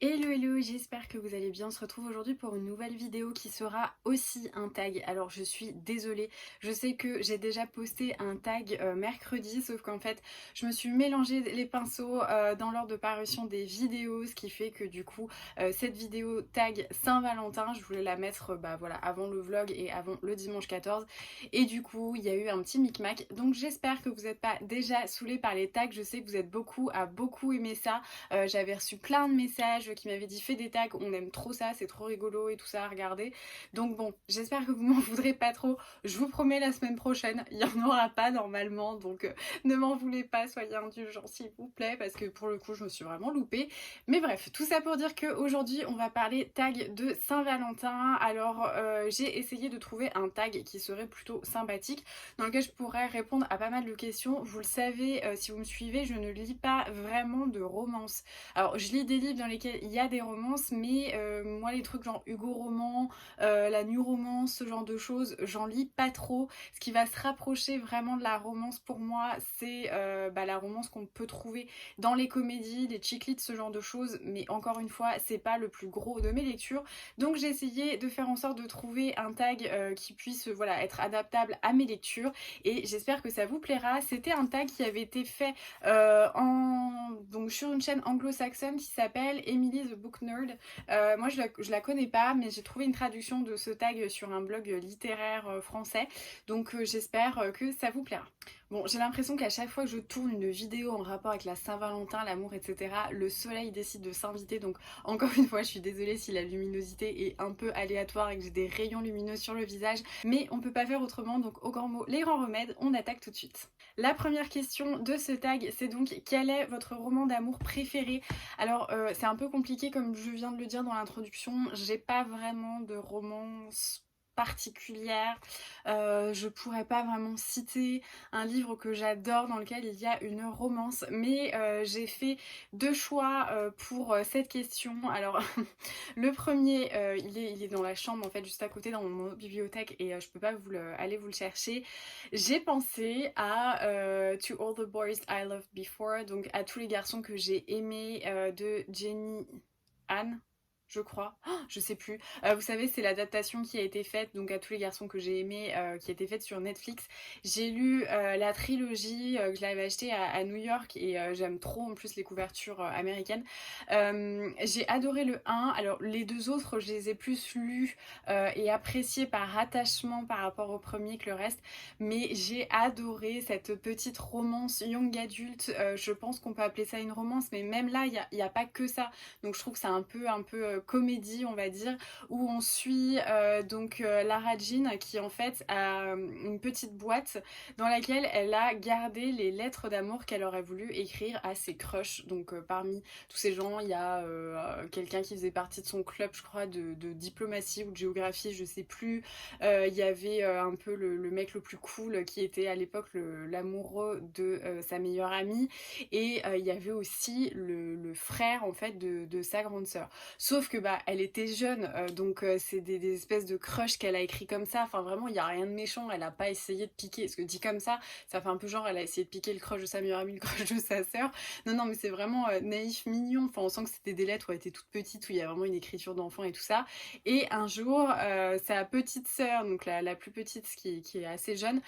Hello hello, j'espère que vous allez bien. On se retrouve aujourd'hui pour une nouvelle vidéo qui sera aussi un tag. Alors je suis désolée, je sais que j'ai déjà posté un tag mercredi, sauf qu'en fait je me suis mélangé les pinceaux dans l'ordre de parution des vidéos, ce qui fait que du coup cette vidéo tag Saint-Valentin, je voulais la mettre voilà, avant le vlog et avant le dimanche 14. Et du coup il y a eu un petit micmac. Donc j'espère que vous n'êtes pas déjà saoulés par les tags. Je sais que vous êtes beaucoup à beaucoup aimer ça. J'avais reçu plein de messages qui m'avaient dit fais des tags, on aime trop ça, c'est trop rigolo et tout ça à regarder. Donc bon, j'espère que vous m'en voudrez pas trop. Je vous promets la semaine prochaine, il n'y en aura pas normalement, donc ne m'en voulez pas, soyez indulgents s'il vous plaît, parce que pour le coup je me suis vraiment loupée. Mais bref, tout ça pour dire qu'aujourd'hui on va parler tag de Saint-Valentin. Alors j'ai essayé de trouver un tag qui serait plutôt sympathique, dans lequel je pourrais répondre à pas mal de questions. Vous le savez, si vous me suivez, je ne lis pas vraiment de romance. Alors je lis des livres dans lesquels il y a des romances, mais moi les trucs genre Hugo Roman, la New Romance, ce genre de choses, j'en lis pas trop. Ce qui va se rapprocher vraiment de la romance pour moi, c'est la romance qu'on peut trouver dans les comédies, les chick lit, ce genre de choses, mais encore une fois, c'est pas le plus gros de mes lectures. Donc j'ai essayé de faire en sorte de trouver un tag qui puisse voilà, être adaptable à mes lectures, et j'espère que ça vous plaira. C'était un tag qui avait été fait donc sur une chaîne anglo-saxonne qui s'appelle Emily the Book Nerd. Moi je la connais pas, mais j'ai trouvé une traduction de ce tag sur un blog littéraire français, donc j'espère que ça vous plaira. Bon, j'ai l'impression qu'à chaque fois que je tourne une vidéo en rapport avec la Saint-Valentin, l'amour, etc., le soleil décide de s'inviter, donc encore une fois je suis désolée si la luminosité est un peu aléatoire et que j'ai des rayons lumineux sur le visage, mais on peut pas faire autrement, donc au grand mot, les grands remèdes, on attaque tout de suite. La première question de ce tag, c'est donc quel est votre roman d'amour préféré? Alors c'est un peu compliqué comme je viens de le dire dans l'introduction, j'ai pas vraiment de romance particulière. Je pourrais pas vraiment citer un livre que j'adore dans lequel il y a une romance, mais j'ai fait deux choix pour cette question. Alors le premier, il est dans la chambre en fait juste à côté dans mon bibliothèque, et je peux pas aller vous le chercher. J'ai pensé à To All the Boys I Loved Before, donc à tous les garçons que j'ai aimés de Jenny Han, je crois, oh, je sais plus. Vous savez, c'est l'adaptation qui a été faite, donc à tous les garçons que j'ai aimés, qui a été faite sur Netflix. J'ai lu la trilogie, que je l'avais achetée à New York, et j'aime trop en plus les couvertures américaines. J'ai adoré le 1, alors les deux autres je les ai plus lus et appréciés par attachement par rapport au premier que le reste, mais j'ai adoré cette petite romance young adulte. Je pense qu'on peut appeler ça une romance, mais même là il n'y a pas que ça, donc je trouve que c'est un peu comédie on va dire, où on suit Lara Jean qui en fait a une petite boîte dans laquelle elle a gardé les lettres d'amour qu'elle aurait voulu écrire à ses crushs. Donc parmi tous ces gens, il y a quelqu'un qui faisait partie de son club, je crois, de diplomatie ou de géographie, je sais plus. Il y avait un peu le mec le plus cool qui était à l'époque l'amoureux de sa meilleure amie, et il y avait aussi le frère en fait de sa grande sœur. Sauf que bah elle était jeune, donc c'est des espèces de crush qu'elle a écrit comme ça. Enfin vraiment, il y a rien de méchant. Elle a pas essayé de piquer. Parce que dit comme ça fait un peu genre elle a essayé de piquer le crush de sa meilleure amie, le crush de sa sœur. Non, non, mais c'est vraiment naïf, mignon. Enfin, on sent que c'était des lettres où elle était toute petite, où il y a vraiment une écriture d'enfant et tout ça. Et un jour, sa petite sœur, donc la plus petite, qui est assez jeune,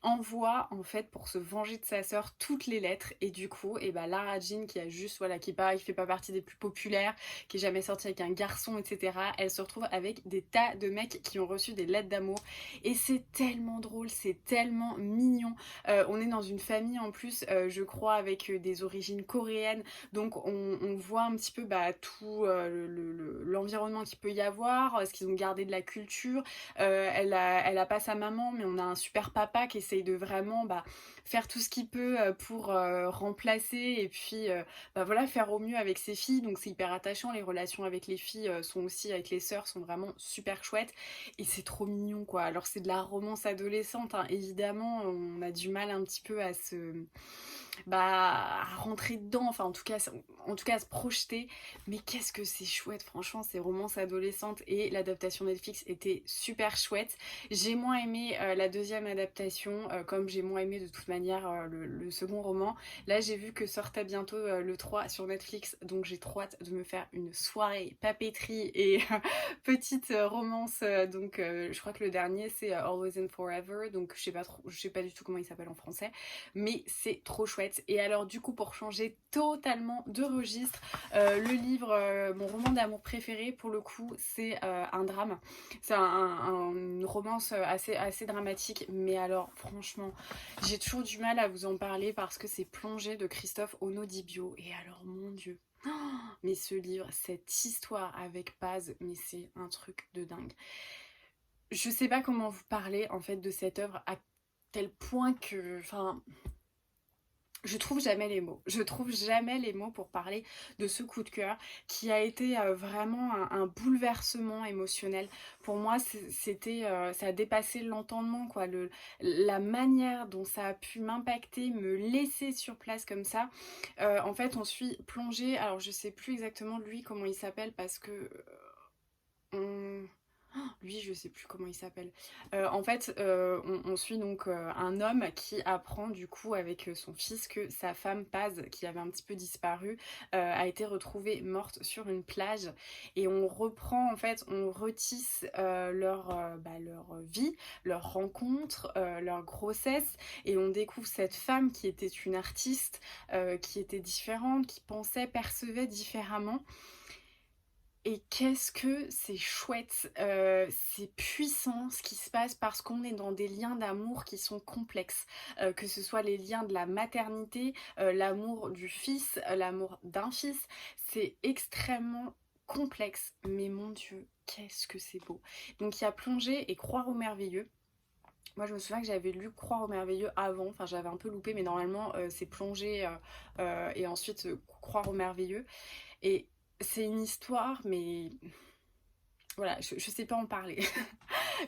envoie en fait pour se venger de sa sœur toutes les lettres. Et du coup, et bah, Lara Jean, qui a juste, voilà, qui fait pas partie des plus populaires, qui est jamais sortie avec un garçon, etc., elle se retrouve avec des tas de mecs qui ont reçu des lettres d'amour. Et c'est tellement drôle, c'est tellement mignon. On est dans une famille en plus, je crois, avec des origines coréennes, donc on voit un petit peu tout l'environnement qu'il peut y avoir, ce qu'ils ont gardé de la culture. Elle a pas sa maman, mais on a un super papa qui essaye de vraiment faire tout ce qu'il peut pour remplacer, et puis voilà, faire au mieux avec ses filles. Donc c'est hyper attachant, les relations avec les filles sont aussi, avec les sœurs, sont vraiment super chouettes, et c'est trop mignon quoi. Alors c'est de la romance adolescente, hein, évidemment, on a du mal un petit peu à rentrer dedans, enfin en tout cas à se projeter. Mais qu'est-ce que c'est chouette, franchement, ces romances adolescentes, et l'adaptation Netflix était super chouette. J'ai moins aimé la deuxième adaptation, comme j'ai moins aimé de toute manière le second roman. Là j'ai vu que sortait bientôt le 3 sur Netflix, donc j'ai trop hâte de me faire une soirée papeterie et petite romance. Donc je crois que le dernier c'est Always and Forever, donc je sais pas du tout comment il s'appelle en français, mais c'est trop chouette. Et alors du coup, pour changer totalement de registre, le livre, mon roman d'amour préféré pour le coup, c'est un drame. C'est une romance assez dramatique, mais alors franchement, j'ai toujours du mal à vous en parler parce que c'est Plongée de Christophe Onodibio. Et alors mon Dieu, mais ce livre, cette histoire avec Paz, mais c'est un truc de dingue. Je sais pas comment vous parler en fait de cette œuvre à tel point que, enfin, je trouve jamais les mots. Je trouve jamais les mots pour parler de ce coup de cœur qui a été vraiment un bouleversement émotionnel. Pour moi, ça a dépassé l'entendement, quoi. La manière dont ça a pu m'impacter, me laisser sur place comme ça. En fait, on suit Plongé. Alors, je sais plus exactement lui comment il s'appelle parce que lui, je sais plus comment il s'appelle. En fait, on suit donc un homme qui apprend du coup avec son fils que sa femme Paz, qui avait un petit peu disparu, a été retrouvée morte sur une plage. Et on reprend, en fait, on retisse leur vie, leur rencontre, leur grossesse. Et on découvre cette femme qui était une artiste, qui était différente, qui pensait, percevait différemment. Et qu'est-ce que c'est chouette, c'est puissant ce qui se passe parce qu'on est dans des liens d'amour qui sont complexes. Que ce soit les liens de la maternité, l'amour du fils, l'amour d'un fils, c'est extrêmement complexe. Mais mon Dieu, qu'est-ce que c'est beau. Donc il y a Plongée et Croire au merveilleux. Moi je me souviens que j'avais lu Croire au merveilleux avant, enfin j'avais un peu loupé, mais normalement c'est Plongée et ensuite Croire au merveilleux. Et c'est une histoire, mais voilà, je sais pas en parler.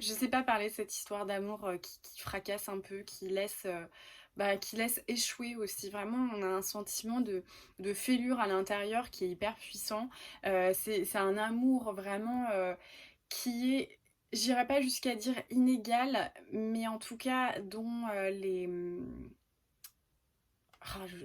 Je sais pas parler de cette histoire d'amour qui fracasse un peu, qui laisse échouer aussi. Vraiment, on a un sentiment de fêlure à l'intérieur qui est hyper puissant. C'est un amour vraiment qui est, j'irais pas jusqu'à dire inégal, mais en tout cas dont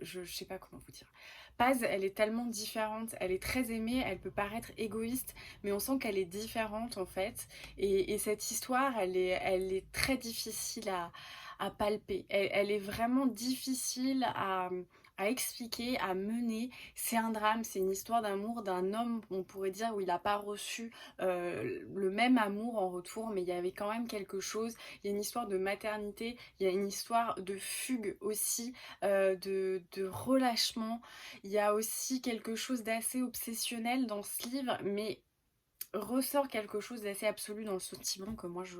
je sais pas comment vous dire. Paz, elle est tellement différente, elle est très aimée, elle peut paraître égoïste, mais on sent qu'elle est différente en fait. Et cette histoire, elle est très difficile à palper. Elle est vraiment difficile à expliquer, à mener. C'est un drame, c'est une histoire d'amour d'un homme, on pourrait dire, où il n'a pas reçu le même amour en retour, mais il y avait quand même quelque chose. Il y a une histoire de maternité, il y a une histoire de fugue aussi, de relâchement. Il y a aussi quelque chose d'assez obsessionnel dans ce livre, mais ressort quelque chose d'assez absolu dans le sentiment que moi je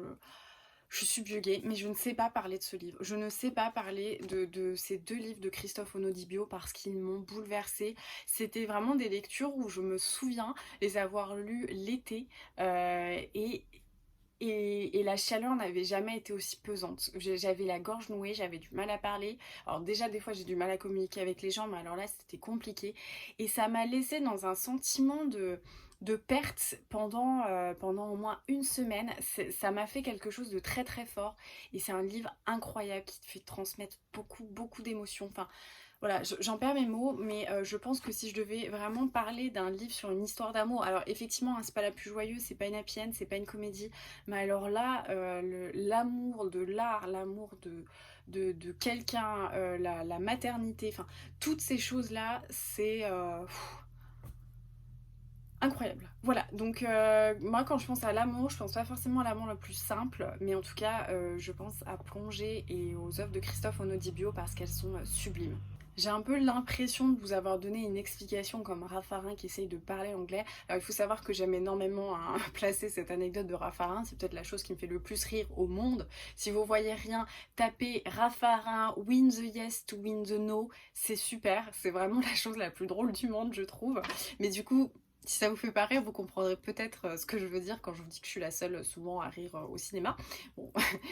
suis subjuguée, mais je ne sais pas parler de ce livre. Je ne sais pas parler de ces deux livres de Christophe Onodibio parce qu'ils m'ont bouleversée. C'était vraiment des lectures où je me souviens les avoir lues l'été et la chaleur n'avait jamais été aussi pesante. J'avais la gorge nouée, j'avais du mal à parler. Alors déjà, des fois, j'ai du mal à communiquer avec les gens, mais alors là, c'était compliqué. Et ça m'a laissé dans un sentiment de perte pendant au moins une semaine. Ça m'a fait quelque chose de très très fort. Et c'est un livre incroyable qui te fait transmettre beaucoup d'émotions. Enfin, voilà, j'en perds mes mots, mais je pense que si je devais vraiment parler d'un livre sur une histoire d'amour, alors effectivement, hein, c'est pas la plus joyeuse, c'est pas une happy end, c'est pas une comédie, mais alors là, l'amour de l'art, l'amour de quelqu'un, la maternité, enfin, toutes ces choses-là, c'est incroyable. Voilà, donc moi quand je pense à l'amour, je pense pas forcément à l'amour le plus simple, mais en tout cas, je pense à Plongée et aux œuvres de Christophe Onodibio parce qu'elles sont sublimes. J'ai un peu l'impression de vous avoir donné une explication comme Raffarin qui essaye de parler anglais. Alors il faut savoir que j'aime énormément placer cette anecdote de Raffarin, c'est peut-être la chose qui me fait le plus rire au monde. Si vous voyez rien, tapez Raffarin, win the yes to win the no, c'est super, c'est vraiment la chose la plus drôle du monde je trouve. Mais du coup, Si ça vous fait pas rire, vous comprendrez peut-être ce que je veux dire quand je vous dis que je suis la seule souvent à rire au cinéma. Bon,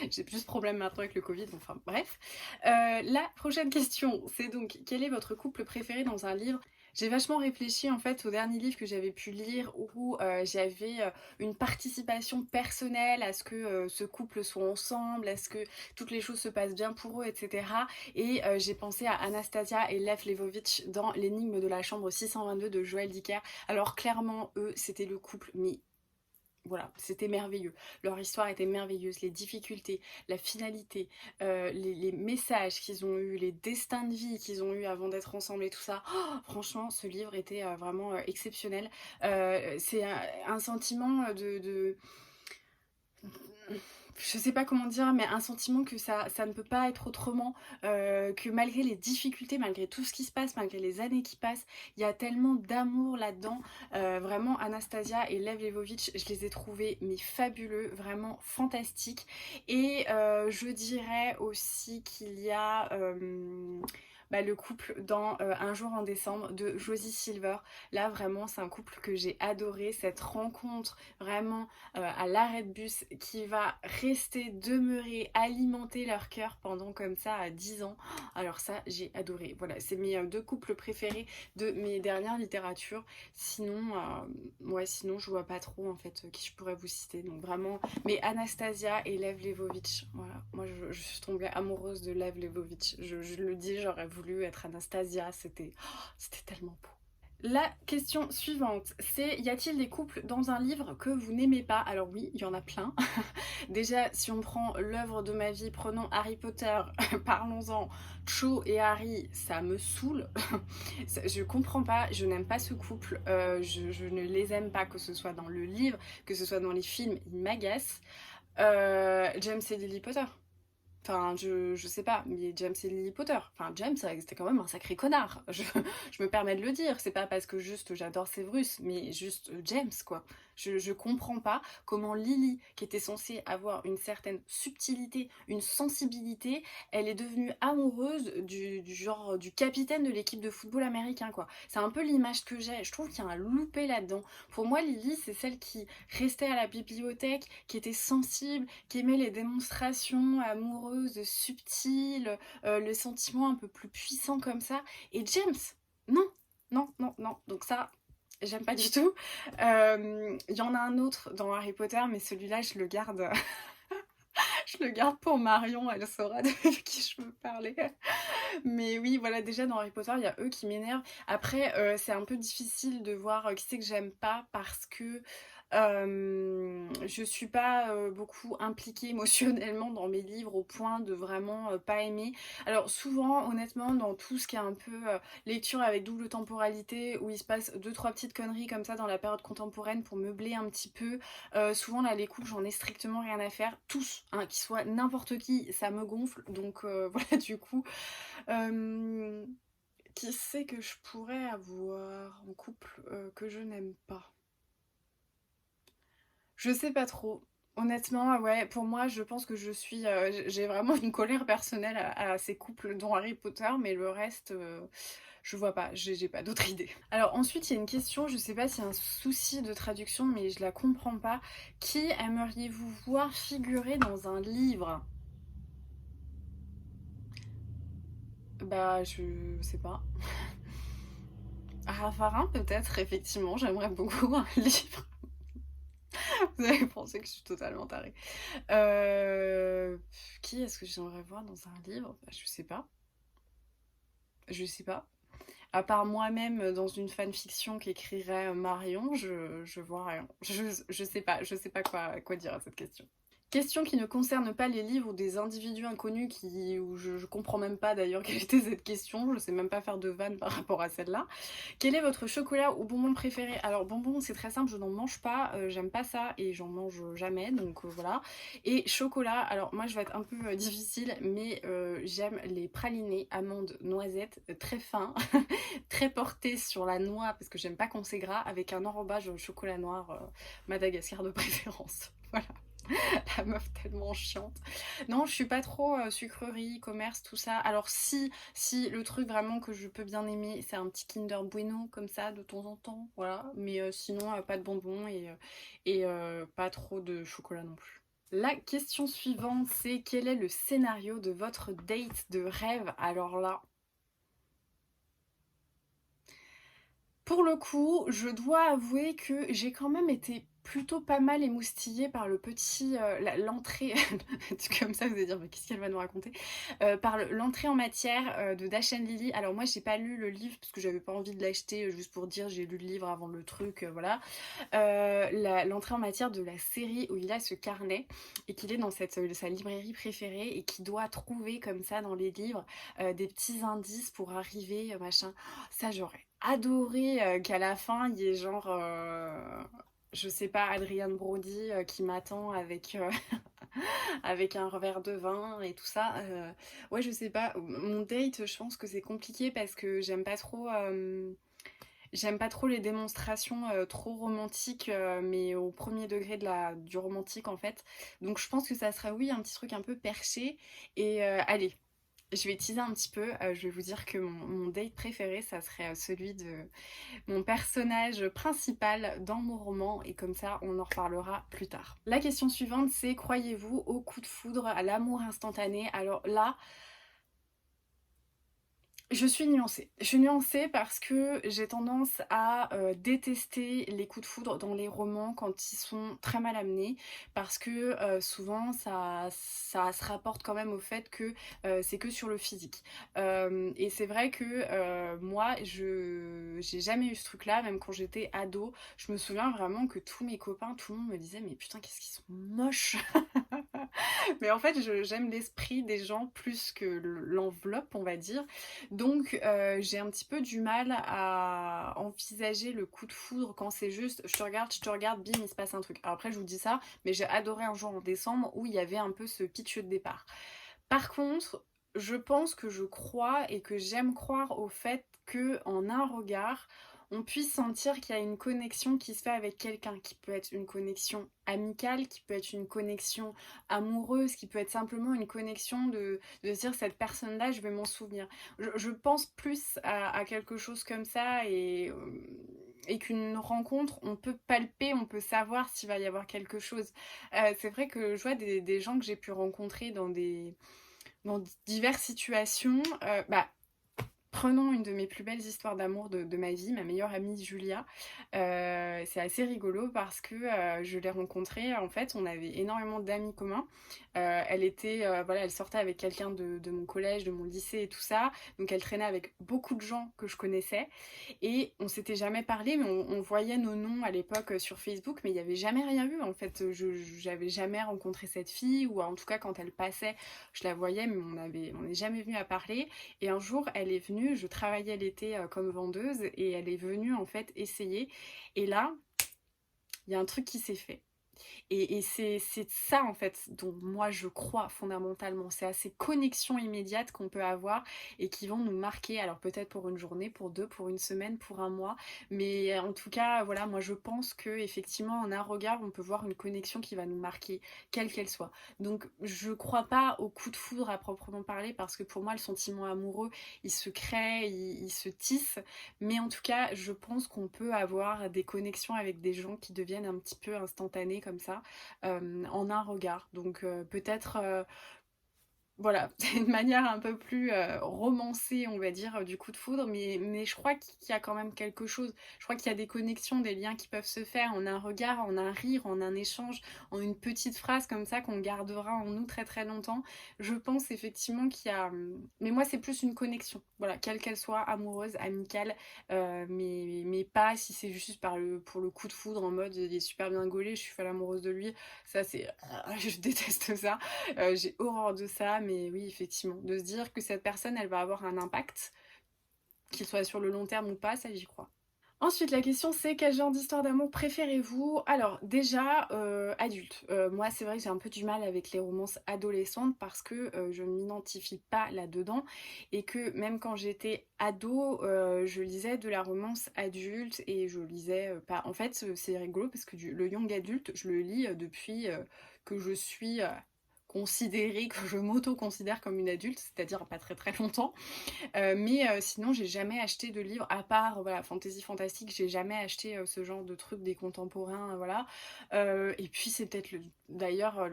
j'ai plus de problème maintenant avec le Covid, enfin bref. La prochaine question, c'est donc quel est votre couple préféré dans un livre? J'ai vachement réfléchi en fait au dernier livre que j'avais pu lire où j'avais une participation personnelle à ce que ce couple soit ensemble, à ce que toutes les choses se passent bien pour eux, etc. Et j'ai pensé à Anastasia et Lev Levovitch dans L'énigme de la chambre 622 de Joël Dicker. Alors clairement, eux, c'était le couple, mais voilà, c'était merveilleux. Leur histoire était merveilleuse, les difficultés, la finalité, les messages qu'ils ont eus, les destins de vie qu'ils ont eus avant d'être ensemble et tout ça. Oh, franchement, ce livre était vraiment exceptionnel. C'est un sentiment je sais pas comment dire, mais un sentiment que ça ne peut pas être autrement, que malgré les difficultés, malgré tout ce qui se passe, malgré les années qui passent, il y a tellement d'amour là-dedans. Vraiment, Anastasia et Lev Levovitch, je les ai trouvés mais fabuleux, vraiment fantastiques. Et je dirais aussi qu'il y a le couple dans Un jour en décembre de Josie Silver. Là, vraiment, c'est un couple que j'ai adoré, cette rencontre vraiment à l'arrêt de bus qui va rester, demeurer, alimenter leur cœur pendant comme ça 10 ans. Alors ça, j'ai adoré. Voilà, c'est mes deux couples préférés de mes dernières littératures. Sinon, sinon je vois pas trop en fait qui je pourrais vous citer. Donc vraiment, mais Anastasia et Lev Levovitch, voilà. Moi, je suis tombée amoureuse de Lev Levovitch. Je le dis, j'aurais voulu être Anastasia. C'était tellement beau. La question suivante, c'est y a-t-il des couples dans un livre que vous n'aimez pas? Alors oui, il y en a plein. Déjà, si on prend l'œuvre de ma vie, prenons Harry Potter, parlons-en. Cho et Harry, ça me saoule. Je comprends pas, je n'aime pas ce couple. Je ne les aime pas, que ce soit dans le livre, que ce soit dans les films, ils m'agacent. James et Lily Potter. Enfin, je sais pas, mais James et Lily Potter. Enfin, James, c'était quand même un sacré connard. Je me permets de le dire. C'est pas parce que juste j'adore Severus, mais juste James, quoi. Je comprends pas comment Lily, qui était censée avoir une certaine subtilité, une sensibilité, elle est devenue amoureuse du genre du capitaine de l'équipe de football américain, quoi. C'est un peu l'image que j'ai. Je trouve qu'il y a un loupé là-dedans. Pour moi, Lily, c'est celle qui restait à la bibliothèque, qui était sensible, qui aimait les démonstrations amoureuses, subtiles, le sentiment un peu plus puissant comme ça. Et James, non, non, non, non. Donc ça, j'aime pas du tout. Il y en a un autre dans Harry Potter, mais celui-là, je le garde. Je le garde pour Marion, elle saura de qui je veux parler. Mais oui, voilà, déjà dans Harry Potter, il y a eux qui m'énervent. Après, c'est un peu difficile de voir qui c'est que j'aime pas parce que je suis pas beaucoup impliquée émotionnellement dans mes livres au point de vraiment pas aimer. Alors souvent, honnêtement, dans tout ce qui est un peu lecture avec double temporalité, où il se passe deux trois petites conneries comme ça dans la période contemporaine pour meubler un petit peu, souvent là les couples j'en ai strictement rien à faire. Tous, hein, qu'ils soient n'importe qui, ça me gonfle. Donc voilà, du coup, qui c'est que je pourrais avoir en couple que je n'aime pas? Je sais pas trop. Honnêtement, ouais, pour moi, je pense que j'ai vraiment une colère personnelle à ces couples dont Harry Potter, mais le reste, je vois pas, j'ai pas d'autre idée. Alors ensuite, il y a une question, je sais pas s'il y a un souci de traduction, mais je la comprends pas. Qui aimeriez-vous voir figurer dans un livre? Bah, je sais pas. Raffarin peut-être, effectivement, j'aimerais beaucoup un livre. Vous avez pensé que je suis totalement tarée. Euh, Qui est-ce que j'aimerais voir dans un livre? Bah, je sais pas. Je sais pas. À part moi-même dans une fanfiction qu'écrirait Marion, je vois rien. Je sais pas quoi dire à cette question. Question qui ne concerne pas les livres ou des individus inconnus où je comprends même pas d'ailleurs quelle était cette question, je sais même pas faire de vanne par rapport à celle-là. Quel est votre chocolat ou bonbon préféré? Alors bonbon c'est très simple, je n'en mange pas, j'aime pas ça et j'en mange jamais, donc voilà. Et chocolat, alors moi je vais être un peu difficile, mais j'aime les pralinés amandes noisettes très fins, très portés sur la noix parce que j'aime pas quand c'est gras, avec un enrobage au chocolat noir Madagascar de préférence. Voilà. La meuf tellement chiante. Non, je suis pas trop sucrerie, commerce, tout ça. Alors si le truc vraiment que je peux bien aimer, c'est un petit Kinder Bueno comme ça de temps en temps, voilà. Mais sinon, pas de bonbons et pas trop de chocolat non plus. La question suivante, c'est quel est le scénario de votre date de rêve? Alors là, pour le coup, je dois avouer que j'ai quand même été plutôt pas mal émoustillée par le petit, l'entrée, comme ça vous allez dire mais qu'est-ce qu'elle va nous raconter, par l'entrée en matière de Dash and Lily. Alors moi j'ai pas lu le livre parce que j'avais pas envie de l'acheter juste pour dire j'ai lu le livre avant le truc, voilà. L'entrée en matière de la série où il a ce carnet et qu'il est dans sa librairie préférée et qui doit trouver comme ça dans les livres des petits indices pour arriver, machin. Ça j'aurais adoré qu'à la fin il y ait genre je sais pas, Adrienne Brody qui m'attend avec, avec un verre de vin et tout ça. Ouais, je sais pas. Mon date, je pense que c'est compliqué parce que j'aime pas trop les démonstrations trop romantiques, mais au premier degré du romantique en fait. Donc je pense que ça serait, oui, un petit truc un peu perché. Et allez, je vais teaser un petit peu. Je vais vous dire que mon date préféré, ça serait celui de mon personnage principal dans mon roman. Et comme ça, on en reparlera plus tard. La question suivante, c'est croyez-vous au coup de foudre, à l'amour instantané? Alors là, je suis nuancée. Je suis nuancée parce que j'ai tendance à détester les coups de foudre dans les romans quand ils sont très mal amenés, parce que souvent ça se rapporte quand même au fait que c'est que sur le physique. Et c'est vrai que moi, j'ai jamais eu ce truc-là, même quand j'étais ado. Je me souviens vraiment que tous mes copains, tout le monde me disait mais putain qu'est-ce qu'ils sont moches. Mais en fait, j'aime l'esprit des gens plus que l'enveloppe, on va dire. Donc, j'ai un petit peu du mal à envisager le coup de foudre quand c'est juste je te regarde, bim, il se passe un truc. Alors après, je vous dis ça, mais j'ai adoré un jour en décembre où il y avait un peu ce pitch de départ. Par contre, je pense que je crois et que j'aime croire au fait que en un regard, on puisse sentir qu'il y a une connexion qui se fait avec quelqu'un, qui peut être une connexion amicale, qui peut être une connexion amoureuse, qui peut être simplement une connexion de se dire cette personne-là, je vais m'en souvenir. Je pense plus à quelque chose comme ça et qu'une rencontre, on peut palper, on peut savoir s'il va y avoir quelque chose. C'est vrai que je vois des gens que j'ai pu rencontrer dans diverses situations. Prenons une de mes plus belles histoires d'amour de ma vie, ma meilleure amie Julia. C'est assez rigolo parce que je l'ai rencontrée, en fait, on avait énormément d'amis communs. Voilà, elle sortait avec quelqu'un de mon collège, de mon lycée et tout ça. Donc elle traînait avec beaucoup de gens que je connaissais. Et on s'était jamais parlé, mais on voyait nos noms à l'époque sur Facebook, mais il n'y avait jamais rien eu. En fait, j'avais jamais rencontré cette fille, ou en tout cas quand elle passait, je la voyais, mais on n'est jamais venu à parler. Et un jour, elle est venue, je travaillais l'été comme vendeuse, et elle est venue en fait essayer. Et là, il y a un truc qui s'est fait. Et c'est ça en fait dont moi je crois fondamentalement. C'est à ces connexions immédiates qu'on peut avoir et qui vont nous marquer. Alors peut-être pour une journée, pour deux, pour une semaine, pour un mois. Mais en tout cas, voilà, moi je pense que effectivement en un regard, on peut voir une connexion qui va nous marquer, quelle qu'elle soit. Donc je crois pas au coup de foudre à proprement parler parce que pour moi le sentiment amoureux, il se crée, il se tisse. Mais en tout cas, je pense qu'on peut avoir des connexions avec des gens qui deviennent un petit peu instantanées comme ça, en un regard. Donc peut-être voilà, c'est une manière un peu plus romancée, on va dire, du coup de foudre, mais je crois qu'il y a quand même quelque chose. Je crois qu'il y a des connexions, des liens qui peuvent se faire en un regard, en un rire, en un échange, en une petite phrase comme ça qu'on gardera en nous très très longtemps. Je pense effectivement qu'il y a... Mais moi, c'est plus une connexion, voilà, quelle qu'elle soit, amoureuse, amicale, mais pas si c'est juste pour le coup de foudre en mode il est super bien gaulé, je suis folle amoureuse de lui. Ça, c'est... je déteste ça. J'ai horreur de ça, mais oui, effectivement, de se dire que cette personne, elle va avoir un impact, qu'il soit sur le long terme ou pas, ça j'y crois. Ensuite, la question c'est quel genre d'histoire d'amour préférez-vous? Alors déjà, adulte. Moi c'est vrai que j'ai un peu du mal avec les romances adolescentes parce que, je ne m'identifie pas là-dedans et que même quand j'étais ado, je lisais de la romance adulte et je lisais, pas en fait, c'est rigolo parce que le young adulte, je le lis, depuis, que je suis, considérée, que je m'auto-considère comme une adulte, c'est-à-dire pas très, très longtemps. Mais sinon, j'ai jamais acheté de livres, à part voilà, fantasy fantastique, j'ai jamais acheté ce genre de trucs des contemporains, voilà. Et puis c'est peut-être d'ailleurs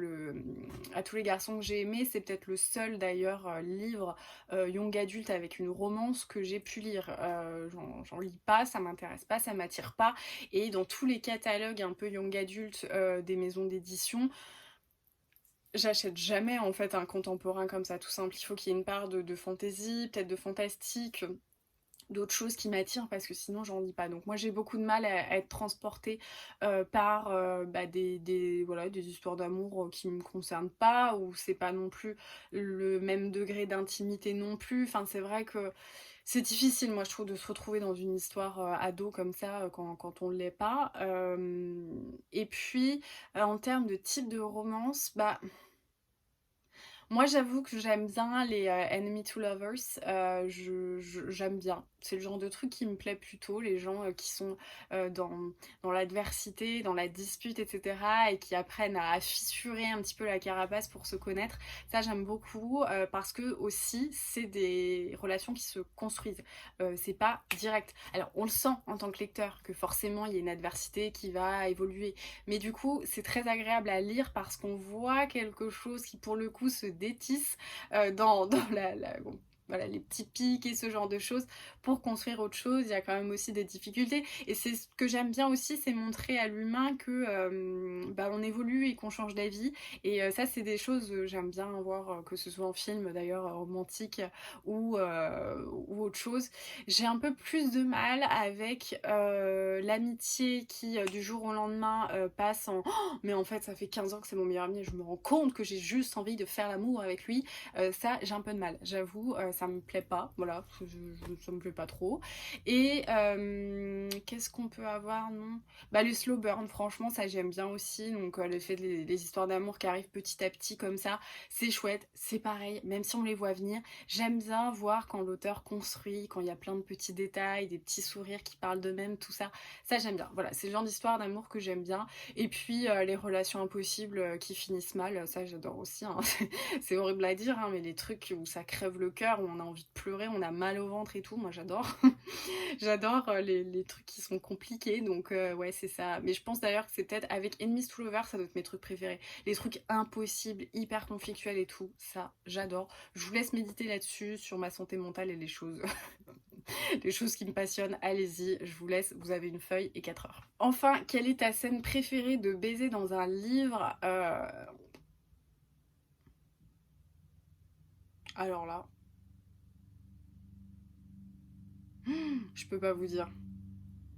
à tous les garçons que j'ai aimé, c'est peut-être le seul d'ailleurs livre young adulte avec une romance que j'ai pu lire. J'en lis pas, ça m'intéresse pas, ça m'attire pas. Et dans tous les catalogues un peu young adulte des maisons d'édition, j'achète jamais en fait un contemporain comme ça, tout simple. Il faut qu'il y ait une part de fantaisie, peut-être de fantastique, d'autres choses qui m'attirent parce que sinon j'en lis pas. Donc moi j'ai beaucoup de mal à être transportée par voilà, des histoires d'amour qui me concernent pas, ou c'est pas non plus le même degré d'intimité non plus. Enfin c'est vrai que c'est difficile moi je trouve de se retrouver dans une histoire ado comme ça quand on l'est pas. Et puis en termes de type de romance, bah moi, j'avoue que j'aime bien les Enemy to Lovers. J'aime bien. C'est le genre de truc qui me plaît plutôt. Les gens qui sont dans l'adversité, dans la dispute, etc. et qui apprennent à fissurer un petit peu la carapace pour se connaître. Ça, j'aime beaucoup parce que aussi, c'est des relations qui se construisent. C'est pas direct. Alors, on le sent en tant que lecteur que forcément, il y a une adversité qui va évoluer. Mais du coup, c'est très agréable à lire parce qu'on voit quelque chose qui, pour le coup, se détisse dans bon, voilà, les petits pics et ce genre de choses pour construire autre chose. Il y a quand même aussi des difficultés. Et c'est ce que j'aime bien aussi, c'est montrer à l'humain que on évolue et qu'on change d'avis. Et ça, c'est des choses que j'aime bien voir, que ce soit en film d'ailleurs romantique ou autre chose. J'ai un peu plus de mal avec l'amitié qui, du jour au lendemain, passe en «Oh, mais en fait, ça fait 15 ans que c'est mon meilleur ami et je me rends compte que j'ai juste envie de faire l'amour avec lui». Ça, j'ai un peu de mal, j'avoue, ça me plaît pas, voilà, ça me plaît pas trop. Et qu'est-ce qu'on peut avoir, non? Bah, les slow burn, franchement, ça j'aime bien aussi. Donc, le fait les histoires d'amour qui arrivent petit à petit comme ça, c'est chouette, c'est pareil, même si on les voit venir. J'aime bien voir quand l'auteur construit, quand il y a plein de petits détails, des petits sourires qui parlent d'eux-mêmes, tout ça. Ça, j'aime bien. Voilà, c'est le genre d'histoire d'amour que j'aime bien. Et puis, les relations impossibles qui finissent mal, ça, j'adore aussi, hein. C'est horrible à dire, hein, mais les trucs où ça crève le cœur, où on a envie de pleurer, on a mal au ventre et tout, moi, j'adore. J'adore les trucs qui sont compliqués, donc ouais, c'est ça. Mais je pense d'ailleurs que c'est peut-être avec Enemies to Lovers, ça doit être mes trucs préférés. Les trucs impossibles, hyper conflictuels et tout, ça, j'adore. Je vous laisse méditer là-dessus, sur ma santé mentale et les choses, les choses qui me passionnent. Allez-y, je vous laisse, vous avez une feuille et 4 heures. Enfin, quelle est ta scène préférée de baiser dans un livre? Alors là, je peux pas vous dire.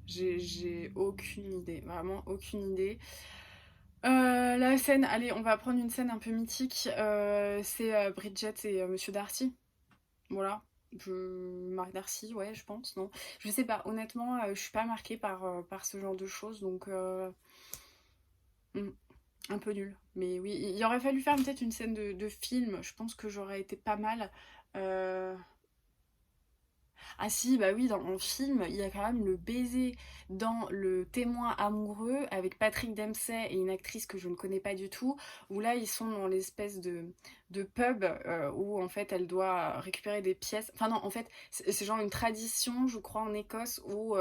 J'ai aucune idée, vraiment aucune idée. La scène, allez, on va prendre une scène un peu mythique. C'est Bridget et Monsieur Darcy. Voilà. Marc Darcy, ouais, je pense, non. Je sais pas, honnêtement, je suis pas marquée par ce genre de choses, donc hmm, un peu nul. Mais oui, il aurait fallu faire peut-être une scène de film, je pense que j'aurais été pas mal. Euh, Ah si, bah oui, dans mon film, il y a quand même le baiser dans Le Témoin amoureux avec Patrick Dempsey et une actrice que je ne connais pas du tout, où là ils sont dans l'espèce de pub où en fait elle doit récupérer des pièces. Enfin non, en fait c'est genre une tradition, je crois, en Écosse où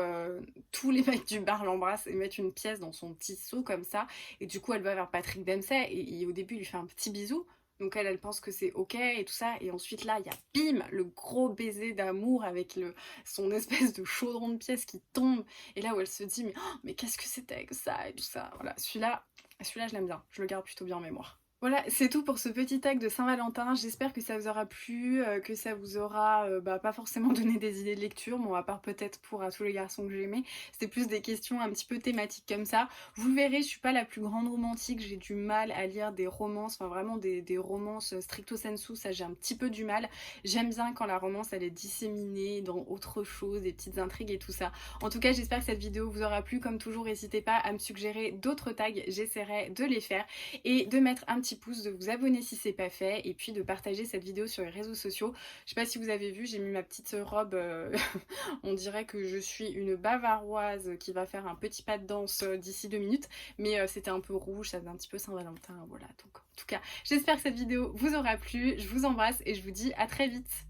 tous les mecs du bar l'embrassent et mettent une pièce dans son petit seau comme ça, et du coup elle va vers Patrick Dempsey et au début il lui fait un petit bisou. Donc elle pense que c'est ok et tout ça. Et ensuite là, il y a bim, le gros baiser d'amour avec son espèce de chaudron de pièces qui tombe. Et là où elle se dit, mais qu'est-ce que c'était que ça et tout ça. Voilà, celui-là, je l'aime bien. Je le garde plutôt bien en mémoire. Voilà, c'est tout pour ce petit tag de Saint-Valentin. J'espère que ça vous aura plu, que ça vous aura, pas forcément donné des idées de lecture, bon à part peut-être pour À tous les garçons que j'aimais. C'était plus des questions un petit peu thématiques comme ça. Vous le verrez, je suis pas la plus grande romantique, j'ai du mal à lire des romances, enfin vraiment des romances stricto sensu, ça j'ai un petit peu du mal. J'aime bien quand la romance elle est disséminée dans autre chose, des petites intrigues et tout ça. En tout cas, j'espère que cette vidéo vous aura plu. Comme toujours, n'hésitez pas à me suggérer d'autres tags, j'essaierai de les faire et de mettre un petit pouce, de vous abonner si c'est pas fait et puis de partager cette vidéo sur les réseaux sociaux. Je sais pas si vous avez vu, j'ai mis ma petite robe, on dirait que je suis une bavaroise qui va faire un petit pas de danse d'ici 2 minutes, mais c'était un peu rouge, ça faisait un petit peu Saint-Valentin, voilà. Donc en tout cas, j'espère que cette vidéo vous aura plu, je vous embrasse et je vous dis à très vite.